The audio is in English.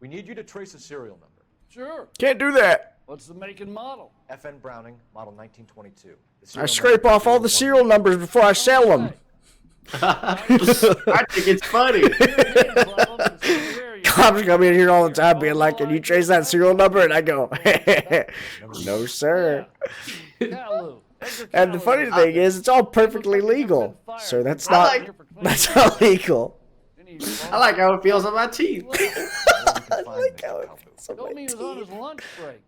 We need you to trace a serial number. Sure. Can't do that. What's the make and model? FN Browning, model 1922. I scrape off all the serial numbers before I sell them. I think it's funny. Cops come in here all the time being like, can you trace that serial number? And I go, no, sir. And the funny thing is, it's all perfectly legal. So that's not legal. I like how it feels on my teeth. I like how it feels on my Told me he was on his teeth. lunch break.